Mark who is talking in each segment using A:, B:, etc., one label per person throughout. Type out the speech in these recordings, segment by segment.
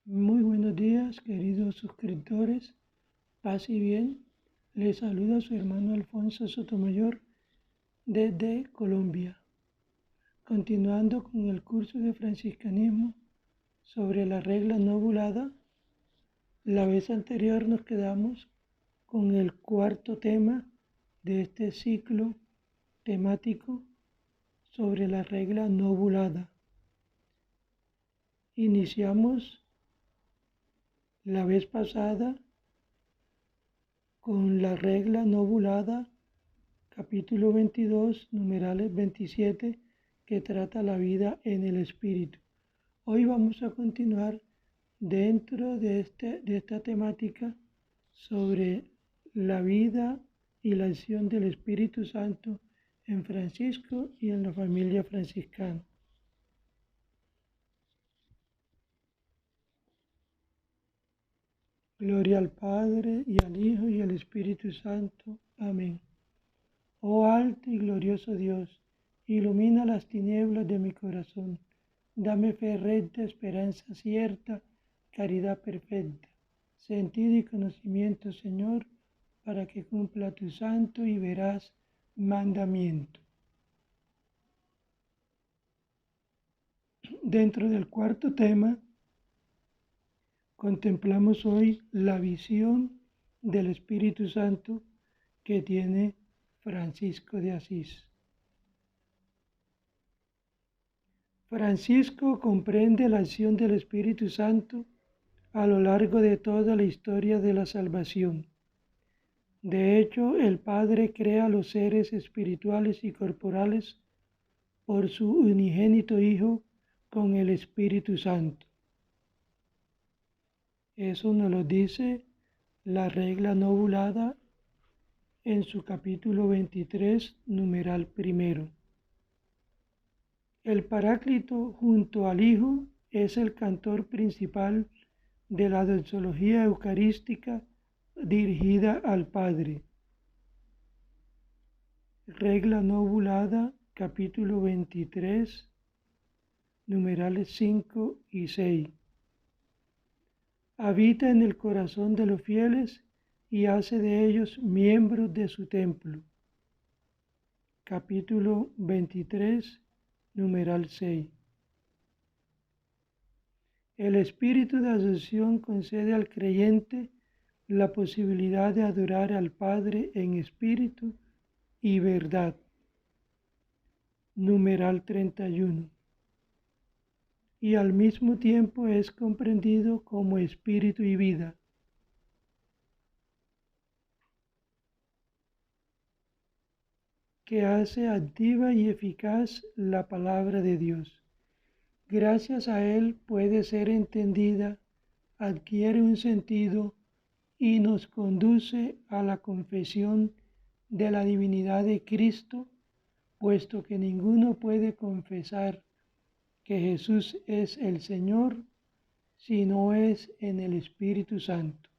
A: Muy buenos días, queridos suscriptores. Paz y bien. Les saluda su hermano Alfonso Sotomayor desde Colombia. Continuando con el curso de franciscanismo sobre la regla no bulada, la vez anterior nos quedamos con el cuarto tema de este ciclo temático sobre la regla no bulada. Iniciamos la vez pasada con la regla no bulada, capítulo 22, numerales 27, que trata la vida en el espíritu. Hoy vamos a continuar dentro de esta temática sobre la vida y la acción del Espíritu Santo en Francisco y en la familia franciscana. Gloria al Padre, y al Hijo, y al Espíritu Santo. Amén. Oh alto y glorioso Dios, ilumina las tinieblas de mi corazón. Dame fe recta, esperanza cierta, caridad perfecta, sentido y conocimiento, Señor, para que cumpla tu santo y veraz mandamiento. Dentro del cuarto tema, contemplamos hoy la visión del Espíritu Santo que tiene Francisco de Asís. Francisco comprende la acción del Espíritu Santo a lo largo de toda la historia de la salvación. De hecho, el Padre crea a los seres espirituales y corporales por su unigénito Hijo con el Espíritu Santo. Eso nos lo dice la regla no bulada en su capítulo 23, numeral primero. El Paráclito junto al Hijo es el cantor principal de la doxología eucarística dirigida al Padre. Regla no bulada, capítulo 23, numerales 5 y 6. Habita en el corazón de los fieles y hace de ellos miembros de su templo. Capítulo 23, numeral 6. El espíritu de adopción concede al creyente la posibilidad de adorar al Padre en espíritu y verdad. Numeral 31. Y al mismo tiempo es comprendido como espíritu y vida. Que hace activa y eficaz la palabra de Dios. Gracias a él puede ser entendida, adquiere un sentido y nos conduce a la confesión de la divinidad de Cristo, puesto que ninguno puede confesar que Jesús es el Señor si no es en el Espíritu Santo.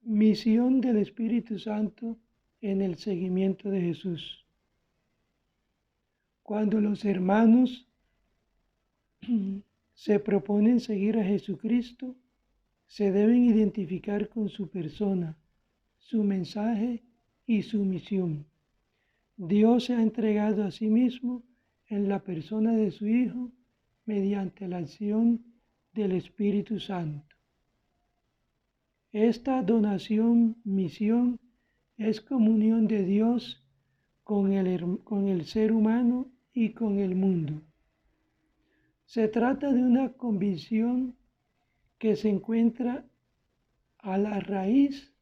A: Misión del Espíritu Santo en el seguimiento de Jesús. Cuando los hermanos se proponen seguir a Jesucristo, se deben identificar con su persona, su mensaje y su misión. Dios se ha entregado a sí mismo en la persona de su Hijo mediante la acción del Espíritu Santo. Esta donación-misión es comunión de Dios con el ser humano y con el mundo. Se trata de una convicción que se encuentra a la raíz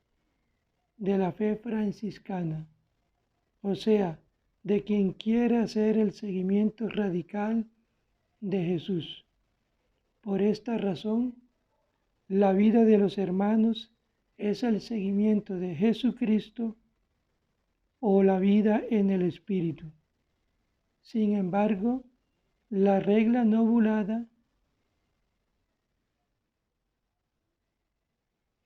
A: de la fe franciscana, o sea, de quien quiere hacer el seguimiento radical de Jesús. Por esta razón, la vida de los hermanos es el seguimiento de Jesucristo o la vida en el Espíritu. Sin embargo, la regla no bulada,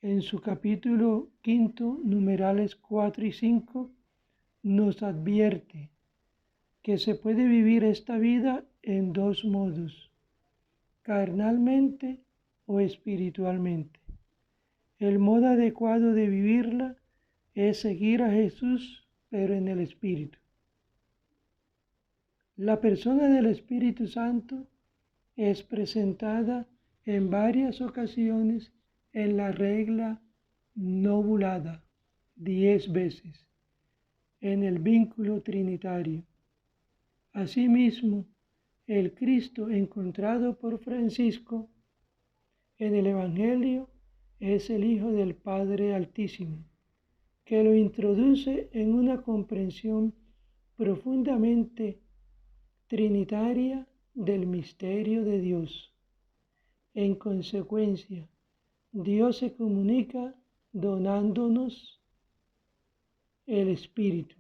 A: en su capítulo 5, numerales 4 y 5, nos advierte: que se puede vivir esta vida en dos modos, carnalmente o espiritualmente. El modo adecuado de vivirla es seguir a Jesús, pero en el Espíritu. La persona del Espíritu Santo es presentada en varias ocasiones en la regla novulada, 10 veces, en el vínculo trinitario. Asimismo, el Cristo encontrado por Francisco en el Evangelio es el Hijo del Padre Altísimo, que lo introduce en una comprensión profundamente trinitaria del misterio de Dios. En consecuencia, Dios se comunica donándonos el Espíritu.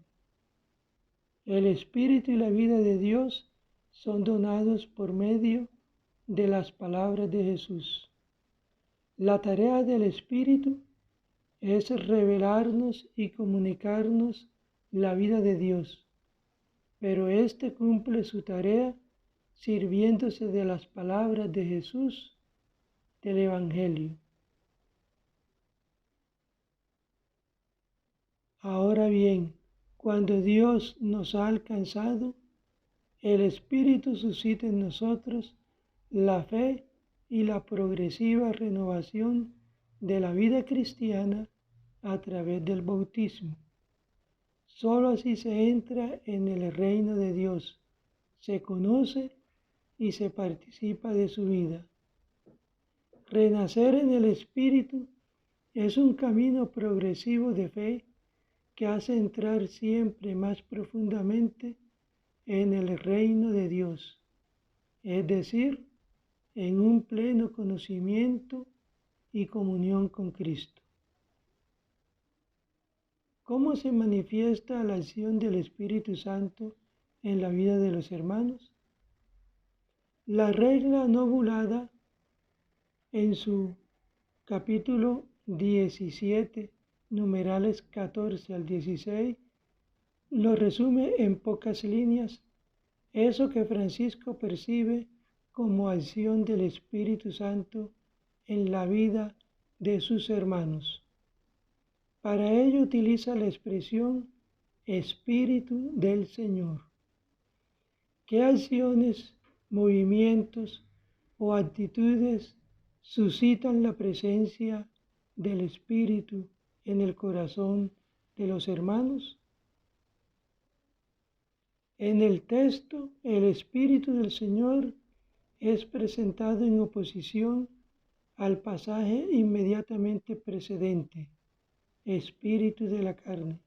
A: El Espíritu y la vida de Dios son donados por medio de las palabras de Jesús. La tarea del Espíritu es revelarnos y comunicarnos la vida de Dios, pero éste cumple su tarea sirviéndose de las palabras de Jesús del Evangelio. Ahora bien, cuando Dios nos ha alcanzado, el Espíritu suscita en nosotros la fe y la progresiva renovación de la vida cristiana a través del bautismo. Solo así se entra en el reino de Dios, se conoce y se participa de su vida. Renacer en el Espíritu es un camino progresivo de fe que hace entrar siempre más profundamente en el reino de Dios, es decir, en un pleno conocimiento y comunión con Cristo. ¿Cómo se manifiesta la acción del Espíritu Santo en la vida de los hermanos? La regla novulada, en su capítulo 17, numerales 14 al 16, lo resume en pocas líneas, eso que Francisco percibe como acción del Espíritu Santo en la vida de sus hermanos. Para ello utiliza la expresión Espíritu del Señor. ¿Qué acciones, movimientos o actitudes suscitan la presencia del Espíritu en el corazón de los hermanos? En el texto, el Espíritu del Señor es presentado en oposición al pasaje inmediatamente precedente, espíritu de la carne.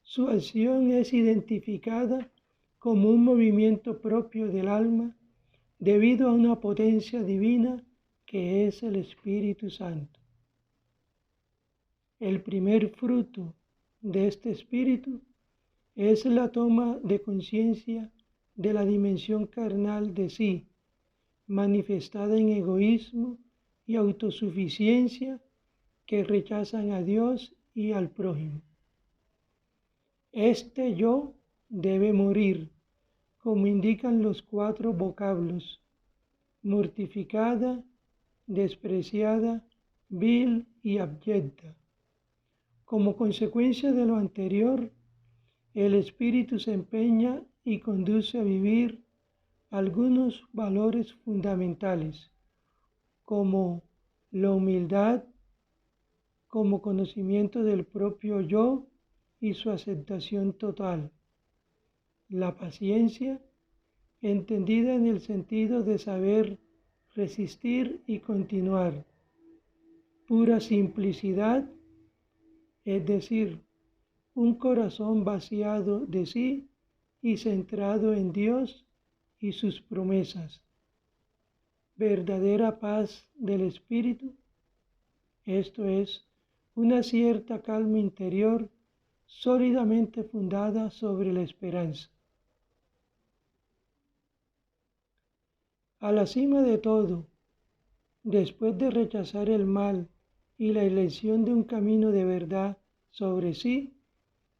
A: Su acción es identificada como un movimiento propio del alma debido a una potencia divina que es el Espíritu Santo. El primer fruto de este espíritu es la toma de conciencia de la dimensión carnal de sí, manifestada en egoísmo y autosuficiencia que rechazan a Dios y al prójimo. Este yo debe morir, como indican los 4 vocablos: mortificada, despreciada, vil y abyecta. Como consecuencia de lo anterior, el Espíritu se empeña y conduce a vivir algunos valores fundamentales, como la humildad, como conocimiento del propio yo y su aceptación total, la paciencia, entendida en el sentido de saber resistir y continuar, pura simplicidad, es decir, un corazón vaciado de sí y centrado en Dios y sus promesas, verdadera paz del Espíritu, esto es, una cierta calma interior sólidamente fundada sobre la esperanza. A la cima de todo, después de rechazar el mal y la elección de un camino de verdad sobre sí,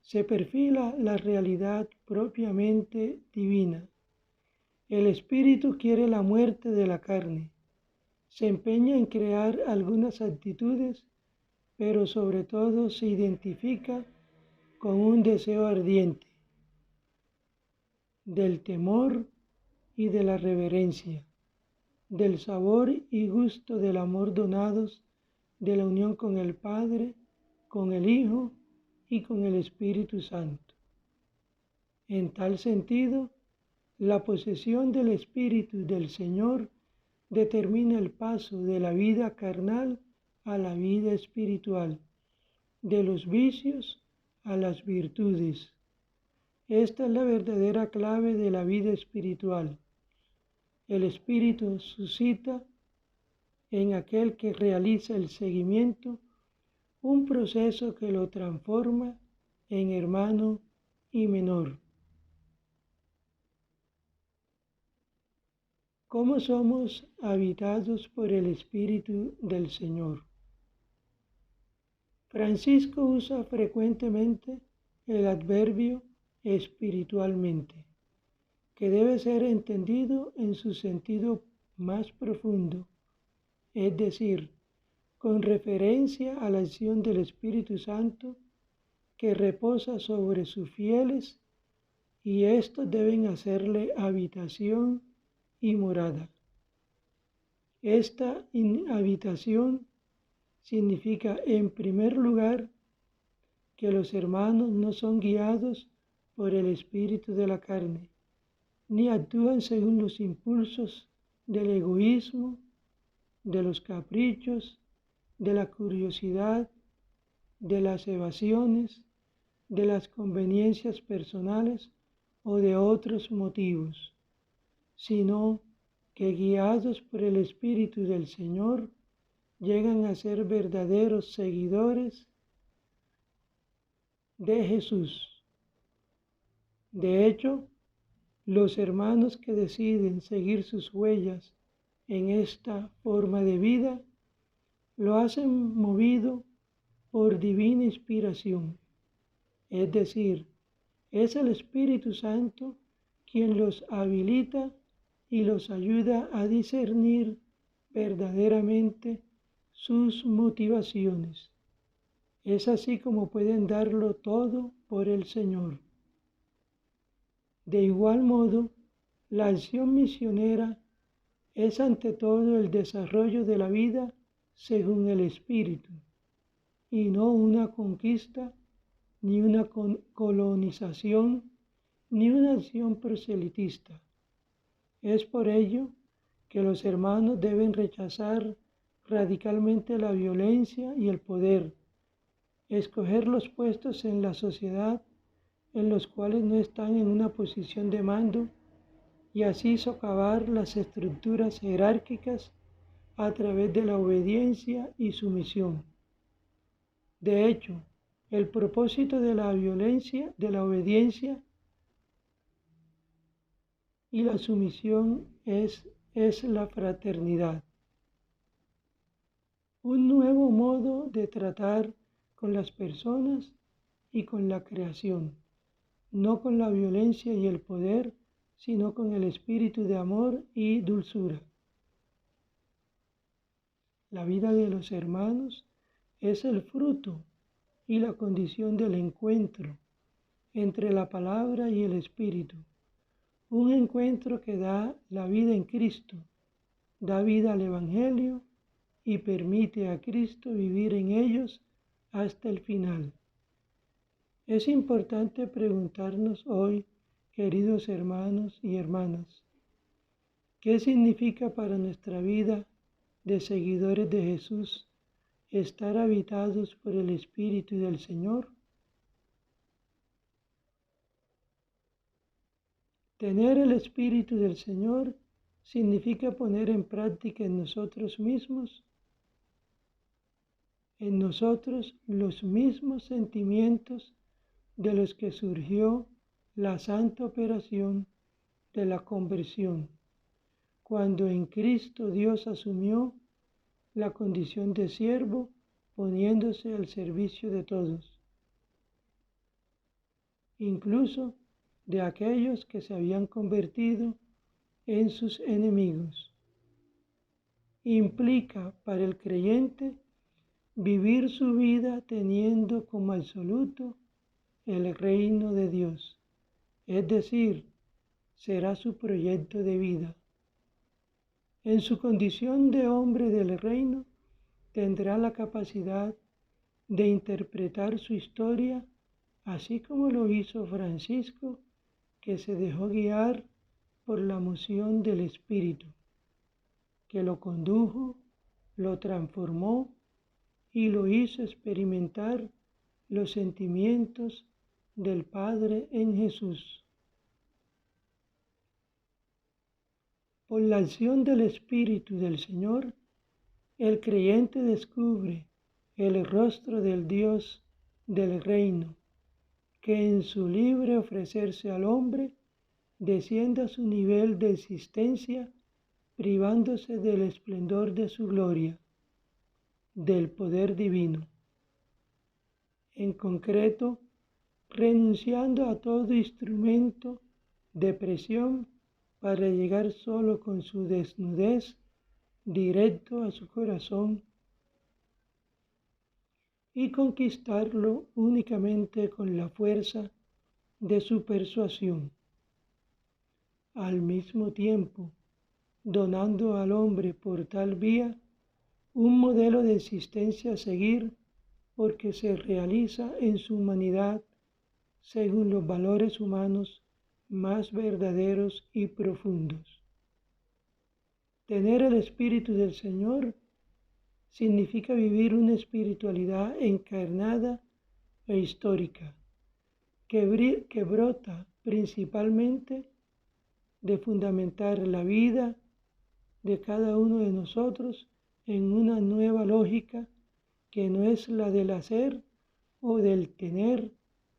A: se perfila la realidad propiamente divina. El espíritu quiere la muerte de la carne, se empeña en crear algunas actitudes, pero sobre todo se identifica con un deseo ardiente del temor y de la reverencia, del sabor y gusto del amor donados, de la unión con el Padre, con el Hijo y con el Espíritu Santo. En tal sentido, la posesión del Espíritu del Señor determina el paso de la vida carnal a la vida espiritual, de los vicios a las virtudes. Esta es la verdadera clave de la vida espiritual. El Espíritu suscita en aquel que realiza el seguimiento un proceso que lo transforma en hermano y menor. ¿Cómo somos habitados por el Espíritu del Señor? Francisco usa frecuentemente el adverbio espiritualmente, que debe ser entendido en su sentido más profundo, es decir, con referencia a la acción del Espíritu Santo que reposa sobre sus fieles y estos deben hacerle habitación y morada. Esta habitación significa, en primer lugar, que los hermanos no son guiados por el espíritu de la carne, ni actúan según los impulsos del egoísmo, de los caprichos, de la curiosidad, de las evasiones, de las conveniencias personales o de otros motivos, sino que guiados por el Espíritu del Señor, llegan a ser verdaderos seguidores de Jesús. De hecho, los hermanos que deciden seguir sus huellas en esta forma de vida, lo hacen movido por divina inspiración, es decir, es el Espíritu Santo quien los habilita y los ayuda a discernir verdaderamente sus motivaciones. Es así como pueden darlo todo por el Señor. De igual modo, la acción misionera es ante todo el desarrollo de la vida según el Espíritu, y no una conquista, ni una colonización, ni una acción proselitista. Es por ello que los hermanos deben rechazar radicalmente la violencia y el poder, escoger los puestos en la sociedad en los cuales no están en una posición de mando y así socavar las estructuras jerárquicas a través de la obediencia y sumisión. De hecho, el propósito de la violencia, de la obediencia y la sumisión es la fraternidad. Un nuevo modo de tratar con las personas y con la creación, no con la violencia y el poder, sino con el espíritu de amor y dulzura. La vida de los hermanos es el fruto y la condición del encuentro entre la palabra y el espíritu. Un encuentro que da la vida en Cristo, da vida al Evangelio y permite a Cristo vivir en ellos hasta el final. Es importante preguntarnos hoy, queridos hermanos y hermanas, ¿qué significa para nuestra vida de seguidores de Jesús estar habitados por el Espíritu del Señor? Tener el Espíritu del Señor significa poner en práctica en nosotros mismos, los mismos sentimientos de los que surgió la santa operación de la conversión, cuando en Cristo Dios asumió la condición de siervo, poniéndose al servicio de todos. incluso de aquellos que se habían convertido en sus enemigos. Implica para el creyente vivir su vida teniendo como absoluto el reino de Dios, es decir, será su proyecto de vida. En su condición de hombre del reino, tendrá la capacidad de interpretar su historia, así como lo hizo Francisco, que se dejó guiar por la moción del Espíritu, que lo condujo, lo transformó y lo hizo experimentar los sentimientos del Padre en Jesús. Por la acción del Espíritu del Señor, el creyente descubre el rostro del Dios del reino, que en su libre ofrecerse al hombre desciende a su nivel de existencia, privándose del esplendor de su gloria, del poder divino. En concreto, renunciando a todo instrumento de presión para llegar solo con su desnudez directo a su corazón y conquistarlo únicamente con la fuerza de su persuasión. Al mismo tiempo, donando al hombre por tal vía un modelo de existencia a seguir, porque se realiza en su humanidad según los valores humanos más verdaderos y profundos. Tener el Espíritu del Señor significa vivir una espiritualidad encarnada e histórica, que brota principalmente de fundamentar la vida de cada uno de nosotros en una nueva lógica que no es la del hacer o del tener,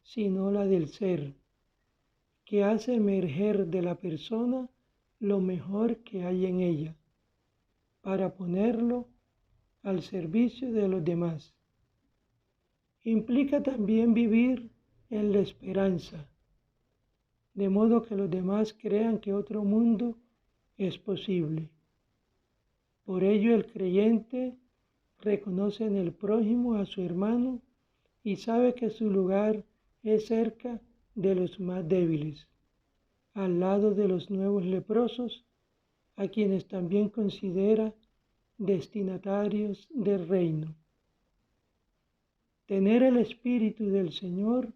A: sino la del ser, que hace emerger de la persona lo mejor que hay en ella, para ponerlo al servicio de los demás. Implica también vivir en la esperanza, de modo que los demás crean que otro mundo es posible. Por ello el creyente reconoce en el prójimo a su hermano y sabe que su lugar es cerca de los más débiles, al lado de los nuevos leprosos, a quienes también considera destinatarios del reino. Tener el Espíritu del Señor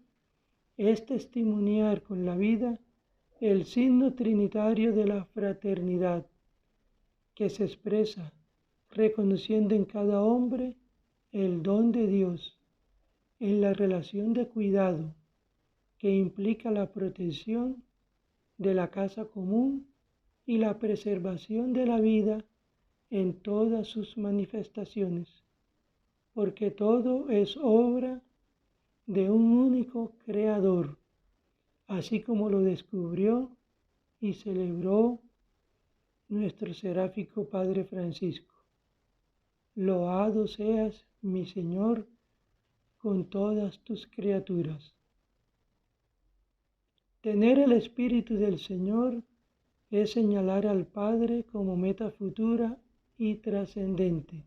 A: es testimoniar con la vida el signo trinitario de la fraternidad, que se expresa reconociendo en cada hombre el don de Dios, en la relación de cuidado que implica la protección de la casa común y la preservación de la vida en todas sus manifestaciones, porque todo es obra de un único Creador, así como lo descubrió y celebró nuestro seráfico Padre Francisco. Loado seas, mi Señor, con todas tus criaturas. Tener el Espíritu del Señor es señalar al Padre como meta futura y trascendente,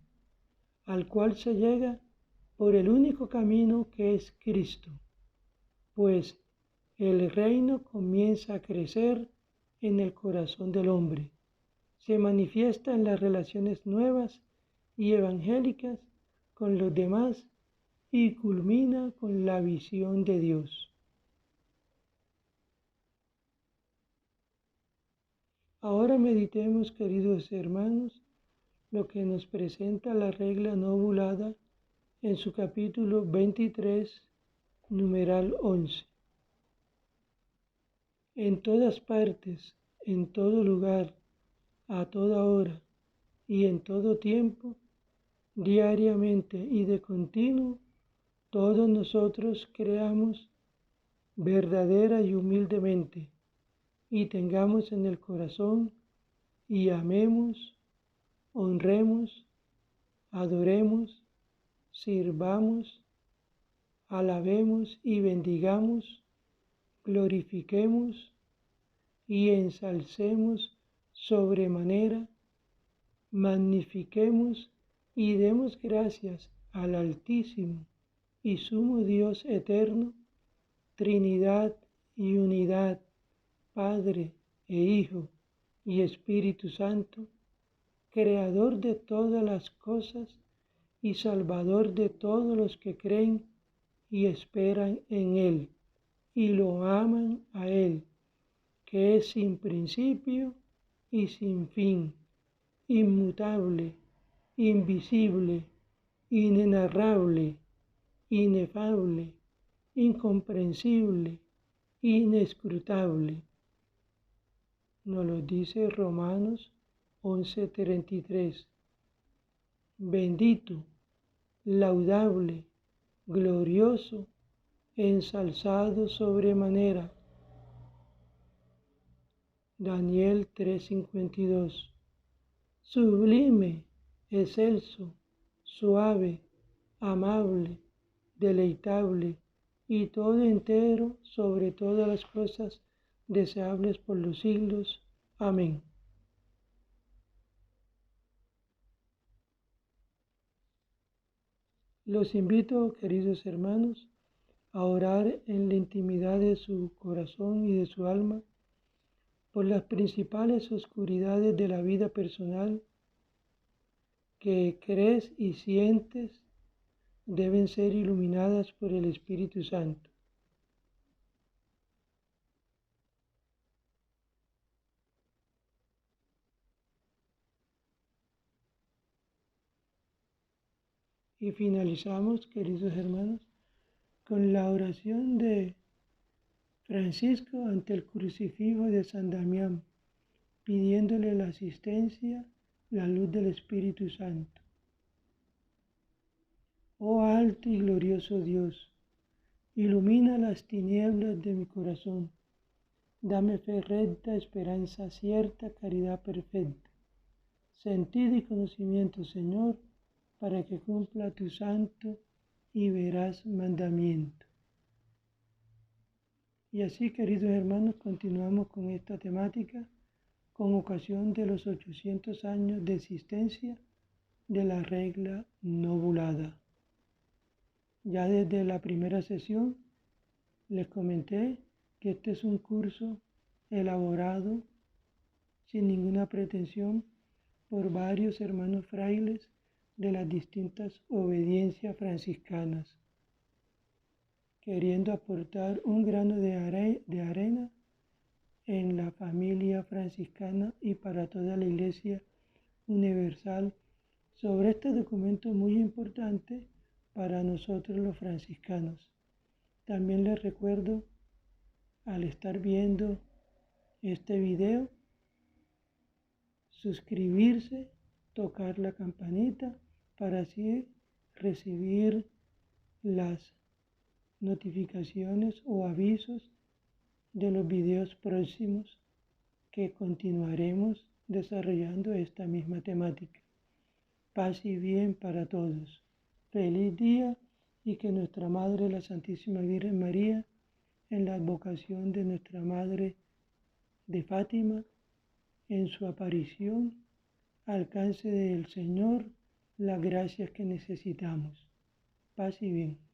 A: al cual se llega por el único camino que es Cristo, pues el reino comienza a crecer en el corazón del hombre, se manifiesta en las relaciones nuevas y evangélicas con los demás y culmina con la visión de Dios. Ahora meditemos, queridos hermanos, lo que nos presenta la regla no ovulada en su capítulo 23, numeral 11. En todas partes, en todo lugar, a toda hora y en todo tiempo, diariamente y de continuo, todos nosotros creamos verdadera y humildemente, y tengamos en el corazón y amemos, honremos, adoremos, sirvamos, alabemos y bendigamos glorifiquemos y ensalcemos sobremanera, magnifiquemos y demos gracias al Altísimo y Sumo Dios eterno, Trinidad y unidad, Padre e Hijo y Espíritu Santo, Creador de todas las cosas y Salvador de todos los que creen y esperan en Él y lo aman a Él, que es sin principio y sin fin, inmutable, invisible, inenarrable, inefable, incomprensible, inescrutable. Nos lo dice Romanos 11:33. Bendito, laudable, glorioso, ensalzado sobremanera. Daniel 3:52. Sublime, excelso, suave, amable, deleitable y todo entero sobre todas las cosas deseables por los siglos. Amén. Los invito, queridos hermanos, a orar en la intimidad de su corazón y de su alma por las principales oscuridades de la vida personal que crees y sientes deben ser iluminadas por el Espíritu Santo. Y finalizamos, queridos hermanos, con la oración de Francisco ante el crucifijo de San Damián, pidiéndole la asistencia, la luz del Espíritu Santo. Oh alto y glorioso Dios, ilumina las tinieblas de mi corazón, dame fe recta, esperanza cierta, caridad perfecta, sentido y conocimiento, Señor, para que cumpla tu santo y veraz mandamiento. Y así, queridos hermanos, continuamos con esta temática con ocasión de los 800 años de existencia de la regla novulada. Ya desde la primera sesión les comenté que este es un curso elaborado sin ninguna pretensión por varios hermanos frailes de las distintas obediencias franciscanas, queriendo aportar un grano de arena en la familia franciscana y para toda la Iglesia universal sobre este documento muy importante para nosotros los franciscanos. También les recuerdo, al estar viendo este video, suscribirse, tocar la campanita para así recibir las notificaciones o avisos de los videos próximos que continuaremos desarrollando esta misma temática. Paz y bien para todos. Feliz día y que nuestra Madre, la Santísima Virgen María, en la advocación de nuestra Madre de Fátima, en su aparición, alcance del Señor las gracias que necesitamos. Paz y bien.